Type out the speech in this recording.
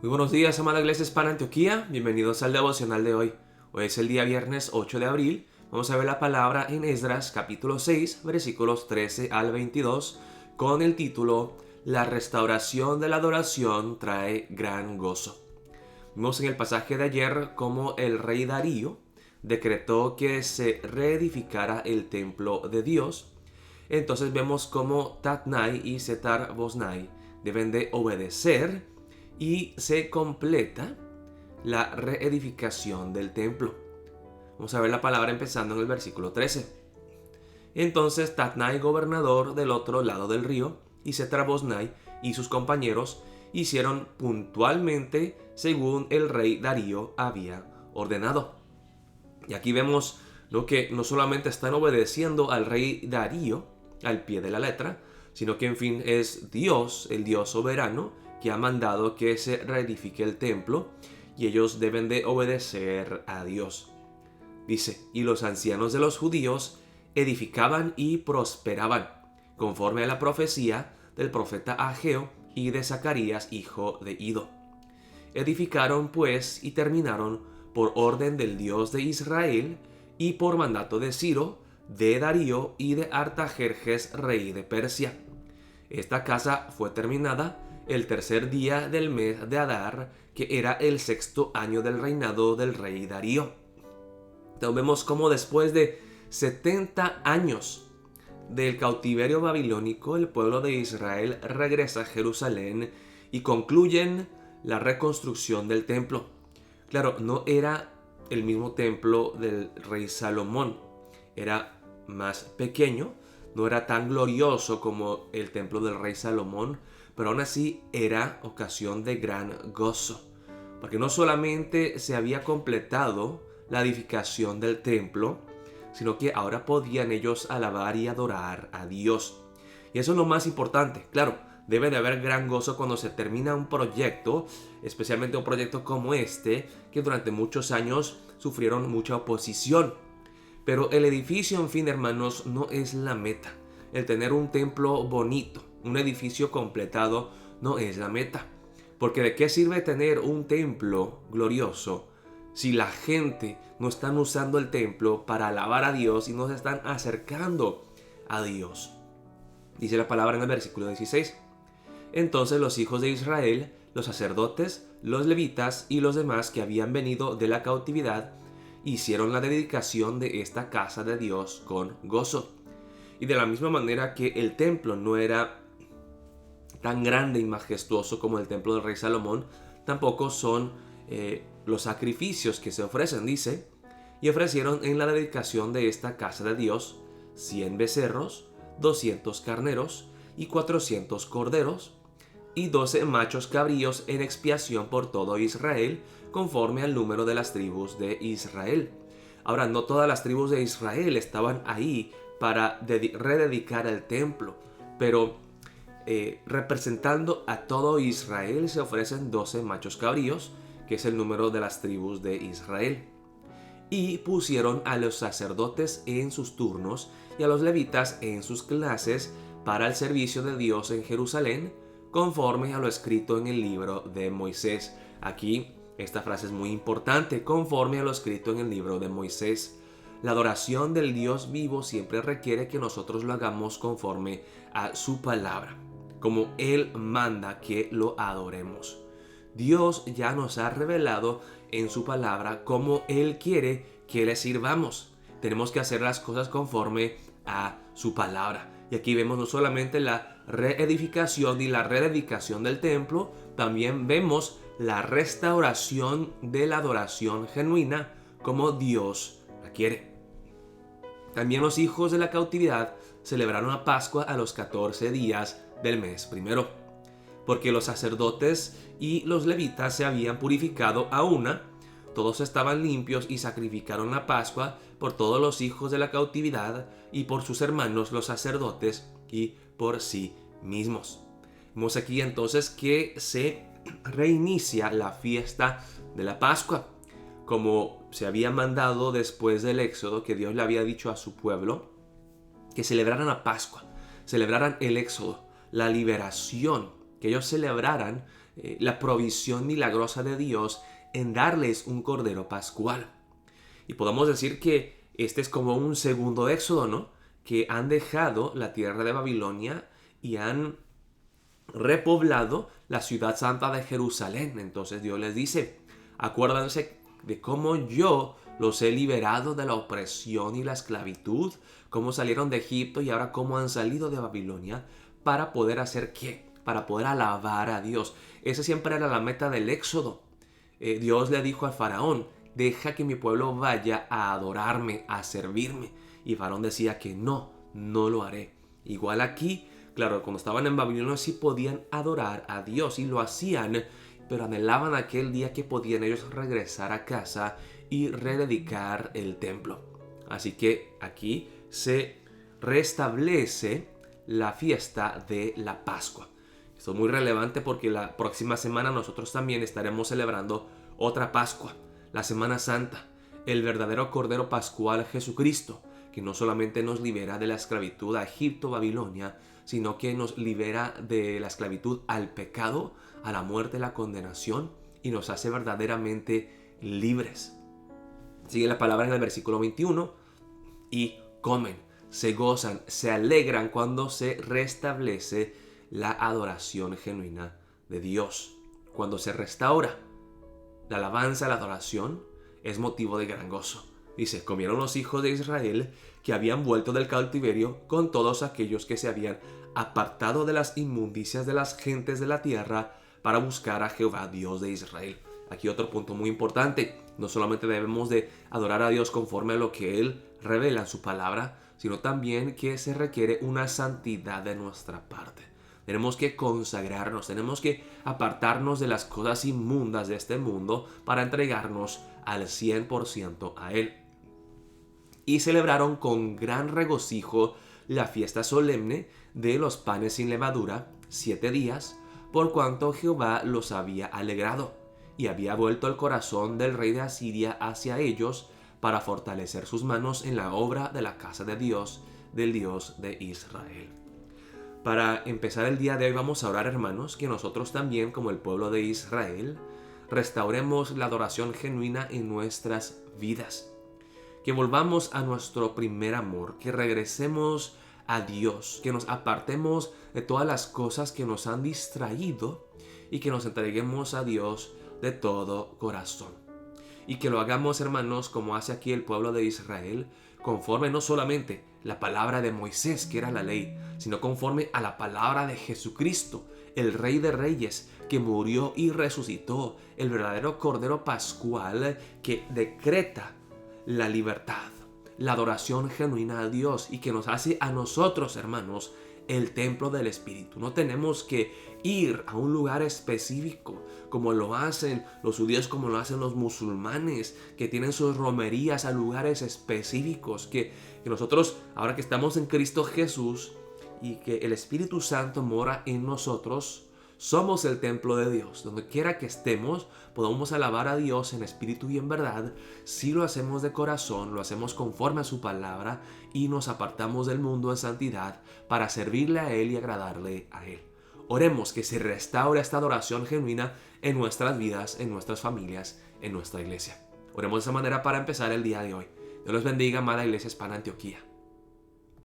Muy buenos días, amada Iglesia Hispana Antioquía. Bienvenidos al devocional de hoy. Hoy es el día viernes 8 de abril. Vamos a ver la palabra en Esdras capítulo 6, versículos 13 al 22, con el título La restauración de la adoración trae gran gozo. Vimos en el pasaje de ayer cómo el rey Darío decretó que se reedificara el templo de Dios. Entonces vemos cómo Tatnai y Setar Boznai deben de obedecer y se completa la reedificación del templo. Vamos a ver la palabra empezando en el versículo 13. Entonces Tatnai, gobernador del otro lado del río, y Setar-Boznai y sus compañeros hicieron puntualmente según el rey Darío había ordenado. Y aquí vemos lo que no solamente están obedeciendo al rey Darío al pie de la letra, sino que en fin es Dios, el Dios soberano, que ha mandado que se reedifique el templo y ellos deben de obedecer a Dios. Dice, y los ancianos de los judíos edificaban y prosperaban, conforme a la profecía del profeta Ageo y de Zacarías, hijo de Ido. Edificaron pues y terminaron por orden del Dios de Israel y por mandato de Ciro, de Darío y de Artajerjes, rey de Persia. Esta casa fue terminada el tercer día del mes de Adar, que era el sexto año del reinado del rey Darío. Entonces vemos cómo después de 70 años del cautiverio babilónico, el pueblo de Israel regresa a Jerusalén y concluyen la reconstrucción del templo. Claro, no era el mismo templo del rey Salomón, era más pequeño, no era tan glorioso como el templo del rey Salomón, pero aún así era ocasión de gran gozo, porque no solamente se había completado la edificación del templo, sino que ahora podían ellos alabar y adorar a Dios. Y eso es lo más importante. Claro, debe de haber gran gozo cuando se termina un proyecto, especialmente un proyecto como este, que durante muchos años sufrieron mucha oposición. Pero el edificio, en fin, hermanos, no es la meta. El tener un templo bonito, un edificio completado, no es la meta. Porque ¿de qué sirve tener un templo glorioso si la gente no están usando el templo para alabar a Dios y no se están acercando a Dios? Dice la palabra en el versículo 16. Entonces los hijos de Israel, los sacerdotes, los levitas y los demás que habían venido de la cautividad, hicieron la dedicación de esta casa de Dios con gozo. Y de la misma manera que el templo no era tan grande y majestuoso como el templo del rey Salomón, tampoco son los sacrificios que se ofrecen, dice, y ofrecieron en la dedicación de esta casa de Dios 100 becerros, 200 carneros y 400 corderos, y 12 machos cabríos en expiación por todo Israel, conforme al número de las tribus de Israel. Ahora, no todas las tribus de Israel estaban ahí para rededicar el templo, pero representando a todo Israel se ofrecen 12 machos cabríos, que es el número de las tribus de Israel. Y pusieron a los sacerdotes en sus turnos y a los levitas en sus clases para el servicio de Dios en Jerusalén, conforme a lo escrito en el libro de Moisés. Aquí esta frase es muy importante, conforme a lo escrito en el libro de Moisés. La adoración del Dios vivo siempre requiere que nosotros lo hagamos conforme a su palabra, como Él manda que lo adoremos. Dios ya nos ha revelado en su palabra cómo Él quiere que le sirvamos. Tenemos que hacer las cosas conforme a su palabra. Y aquí vemos no solamente la reedificación y la rededicación del templo, también vemos la restauración de la adoración genuina como Dios la quiere. También los hijos de la cautividad celebraron la Pascua a los 14 días del mes primero, porque los sacerdotes y los levitas se habían purificado a una, todos estaban limpios y sacrificaron la Pascua por todos los hijos de la cautividad y por sus hermanos los sacerdotes y por sí mismos. Vemos aquí entonces que se reinicia la fiesta de la Pascua, como se había mandado después del Éxodo, que Dios le había dicho a su pueblo que celebraran la Pascua, celebraran el Éxodo, la liberación, que ellos celebraran la provisión milagrosa de Dios en darles un cordero pascual. Y podemos decir que este es como un segundo éxodo, ¿no? Que han dejado la tierra de Babilonia y han repoblado la ciudad santa de Jerusalén. Entonces Dios les dice, acuérdense de cómo yo los he liberado de la opresión y la esclavitud, cómo salieron de Egipto y ahora cómo han salido de Babilonia, para poder hacer ¿qué? Para poder alabar a Dios. Esa siempre era la meta del éxodo. Dios le dijo al faraón, deja que mi pueblo vaya a adorarme, a servirme. Y Faraón decía que no lo haré. Igual aquí, claro, cuando estaban en Babilonia sí podían adorar a Dios y lo hacían, pero anhelaban aquel día que podían ellos regresar a casa y rededicar el templo. Así que aquí se restablece la fiesta de la Pascua. Esto es muy relevante porque la próxima semana nosotros también estaremos celebrando otra Pascua, la Semana Santa, el verdadero Cordero Pascual Jesucristo, que no solamente nos libera de la esclavitud a Egipto, Babilonia, sino que nos libera de la esclavitud al pecado, a la muerte, la condenación, y nos hace verdaderamente libres. Sigue la palabra en el versículo 21, y comen, se gozan, se alegran cuando se restablece la adoración genuina de Dios. Cuando se restaura la alabanza, la adoración, es motivo de gran gozo. Dice, comieron los hijos de Israel que habían vuelto del cautiverio con todos aquellos que se habían apartado de las inmundicias de las gentes de la tierra para buscar a Jehová, Dios de Israel. Aquí otro punto muy importante. No solamente debemos de adorar a Dios conforme a lo que Él revela en su palabra, sino también que se requiere una santidad de nuestra parte. Tenemos que consagrarnos, tenemos que apartarnos de las cosas inmundas de este mundo para entregarnos al 100% a Él. Y celebraron con gran regocijo la fiesta solemne de los panes sin levadura, 7 días, por cuanto Jehová los había alegrado, y había vuelto el corazón del rey de Asiria hacia ellos, para fortalecer sus manos en la obra de la casa de Dios, del Dios de Israel. Para empezar el día de hoy vamos a orar, hermanos, que nosotros también, como el pueblo de Israel, restauremos la adoración genuina en nuestras vidas. Que volvamos a nuestro primer amor, que regresemos a Dios, que nos apartemos de todas las cosas que nos han distraído y que nos entreguemos a Dios de todo corazón. Y que lo hagamos, hermanos, como hace aquí el pueblo de Israel, conforme no solamente la palabra de Moisés, que era la ley, sino conforme a la palabra de Jesucristo, el Rey de Reyes, que murió y resucitó, el verdadero Cordero Pascual que decreta la libertad, la adoración genuina a Dios y que nos hace a nosotros, hermanos, el templo del Espíritu. No tenemos que ir a un lugar específico como lo hacen los judíos, como lo hacen los musulmanes, que tienen sus romerías a lugares específicos, que nosotros, ahora que estamos en Cristo Jesús y que el Espíritu Santo mora en nosotros, somos el templo de Dios. Donde quiera que estemos, podamos alabar a Dios en espíritu y en verdad. Si lo hacemos de corazón, lo hacemos conforme a su palabra y nos apartamos del mundo en santidad para servirle a Él y agradarle a Él. Oremos que se restaure esta adoración genuina en nuestras vidas, en nuestras familias, en nuestra iglesia. Oremos de esa manera para empezar el día de hoy. Dios los bendiga, amada Iglesia Hispana Antioquía.